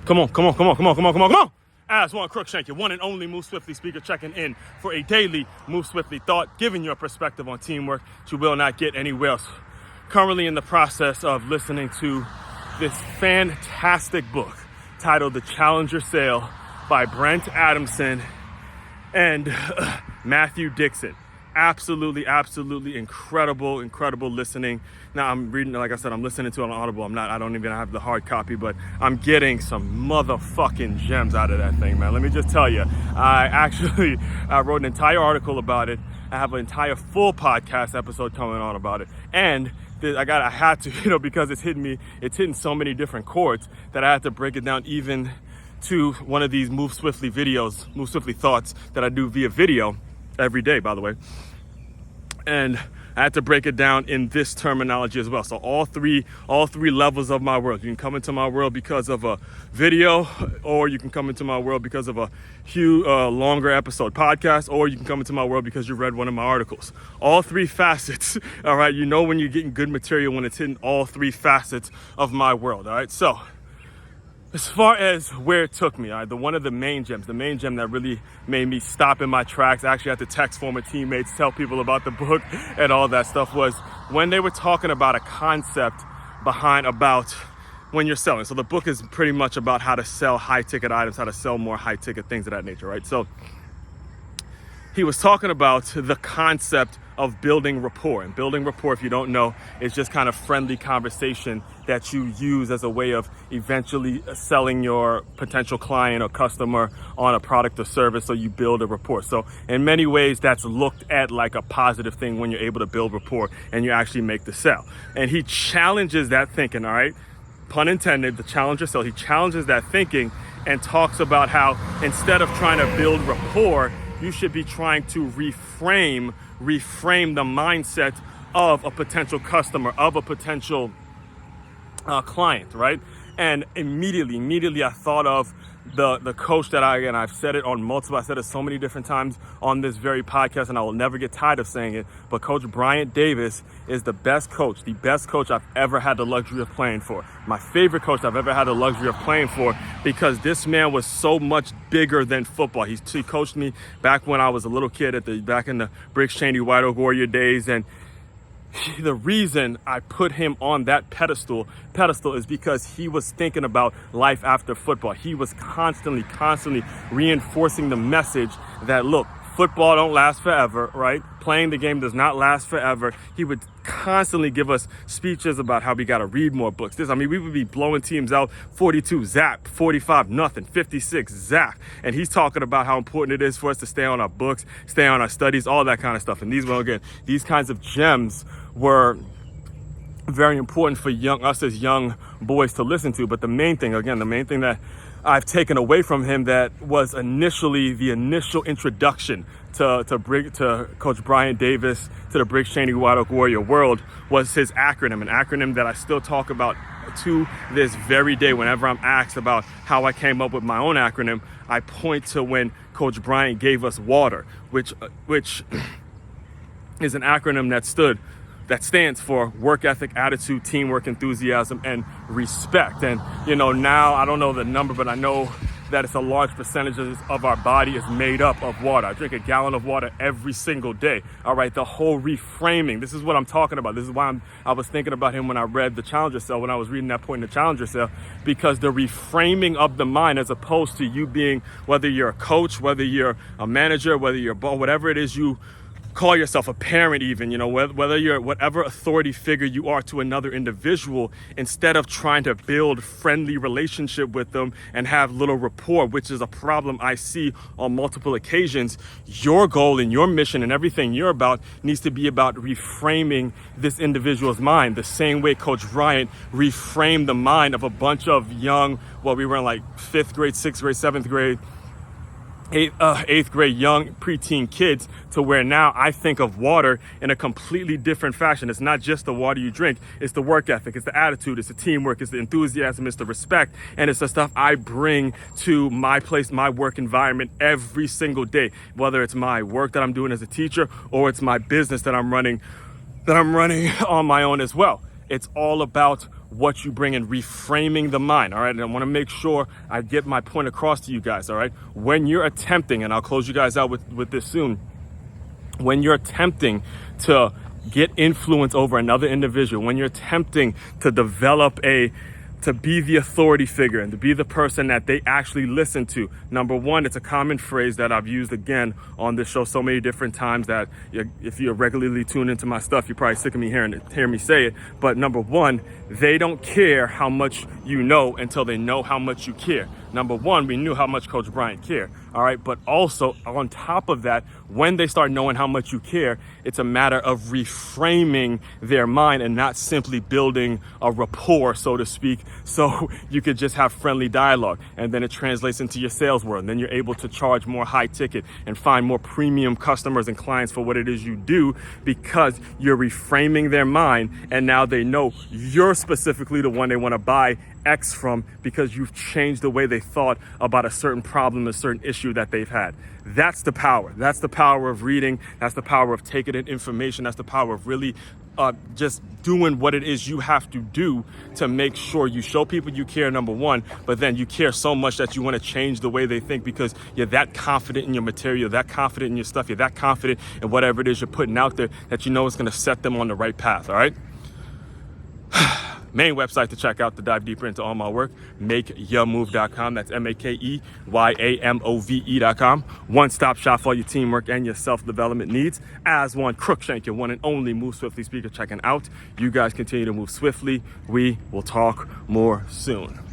Come on. Aswand, Cruickshank, your one and only Move Swiftly speaker, checking in for a daily Move Swiftly thought, giving you a perspective on teamwork that you will not get anywhere else. Currently in the process of listening to this fantastic book titled The Challenger Sale by Brent Adamson and Matthew Dixon. Absolutely incredible listening. Now I'm reading, like I said, I'm listening to it on Audible. I don't even have the hard copy, but I'm getting some motherfucking gems out of that thing, man. Let me just tell you, I wrote an entire article about it. I have an entire full podcast episode coming on about it. And I had to, because it's hitting so many different chords that I had to break it down even to one of these Move Swiftly videos, Move Swiftly thoughts that I do via video every day, by the way. And I had to break it down in this terminology as well. So all three levels of my world. You can come into my world because of a video, or you can come into my world because of a longer episode podcast, or you can come into my world because you read one of my articles. All three facets, all right? You know when you're getting good material when it's hitting all three facets of my world, all right? So as far as where it took me, one of the main gem that really made me stop in my tracks, I actually had to text former teammates, tell people about the book and all that stuff, was when they were talking about a concept about when you're selling. So the book is pretty much about how to sell high ticket items, how to sell more high ticket things of that nature, right? So he was talking about the concept of building rapport. And building rapport, if you don't know, is just kind of friendly conversation that you use as a way of eventually selling your potential client or customer on a product or service, so you build a rapport. So in many ways, that's looked at like a positive thing when you're able to build rapport and you actually make the sale. And he challenges that thinking, all right? Pun intended, the challenger sale. He challenges that thinking and talks about how instead of trying to build rapport, you should be trying to reframe the mindset of a potential customer, of a potential client, right? And immediately I thought of the coach that I've said it on I said it so many different times on this very podcast, and I will never get tired of saying it, but Coach Bryant Davis is the best coach I've ever had the luxury of playing for. My favorite coach I've ever had the luxury of playing for, because this man was so much bigger than football. He coached me back when I was a little kid back in the 𝐕𝐃 White Oak Warrior days, and the reason I put him on that pedestal is because he was thinking about life after football. He was constantly reinforcing the message that, look, football don't last forever, right? Playing the game does not last forever. He would constantly give us speeches about how we got to read more books. We would be blowing teams out 42, zap, 45, nothing, 56, zap. And he's talking about how important it is for us to stay on our books, stay on our studies, all that kind of stuff. And these kinds of gems were very important for us as young boys to listen to. But the main thing that I've taken away from him that was initially the initial introduction to Coach Bryant Davis, to the 𝐕𝐃 White Oak Warrior world, was his acronym, an acronym that I still talk about to this very day. Whenever I'm asked about how I came up with my own acronym, I point to when Coach Bryant gave us WATER, which is an acronym that stands for work ethic, attitude, teamwork, enthusiasm, and respect. And, now I don't know the number, but I know that it's a large percentage of our body is made up of water. I drink a gallon of water every single day. All right, the whole reframing, this is what I'm talking about. This is why I was thinking about him when I read The Challenger Sale, when I was reading that point in The Challenger Sale, because the reframing of the mind, as opposed to you being, whether you're a coach, whether you're a manager, whether you're a boss, whatever it is you call yourself, a parent even, whether you're whatever authority figure you are to another individual, instead of trying to build friendly relationship with them and have little rapport, which is a problem I see on multiple occasions, your goal and your mission and everything you're about needs to be about reframing this individual's mind, the same way Coach Bryant reframed the mind of a bunch of young, we were in like 5th grade, 6th grade, 7th grade, 8th grade young preteen kids, to where now I think of water in a completely different fashion. It's not just the water you drink, it's the work ethic, it's the attitude, it's the teamwork, it's the enthusiasm, it's the respect, and it's the stuff I bring to my place, my work environment every single day, whether it's my work that I'm doing as a teacher or it's my business that I'm running on my own as well. It's all about what you bring in, reframing the mind. All right. And I want to make sure I get my point across to you guys. All right. When you're attempting, and I'll close you guys out with this soon, when you're attempting to get influence over another individual, when you're attempting to develop to be the authority figure and to be the person that they actually listen to. Number one, it's a common phrase that I've used again on this show so many different times that if you're regularly tuned into my stuff, you're probably sick of me hearing me say it. But number one, they don't care how much you know until they know how much you care. Number one, we knew how much Coach Bryant cared. All right. But also on top of that, when they start knowing how much you care, it's a matter of reframing their mind and not simply building a rapport, so to speak, so you could just have friendly dialogue. And then it translates into your sales world. And then you're able to charge more high ticket and find more premium customers and clients for what it is you do, because you're reframing their mind. And now they know you're specifically the one they want to buy X from, because you've changed the way they thought about a certain problem, a certain issue that they've had. That's the power. That's the power of reading. That's the power of taking in information. That's the power of really just doing what it is you have to do to make sure you show people you care, number one, but then you care so much that you want to change the way they think, because you're that confident in your material, that confident in your stuff, you're that confident in whatever it is you're putting out there that you know it's going to set them on the right path. All right. Main website to check out to dive deeper into all my work, makeyourmove.com. That's MakeYamove.com. One-stop shop for all your teamwork and your self-development needs. Aswand, Cruickshank, your one and only Move Swiftly speaker checking out. You guys continue to move swiftly. We will talk more soon.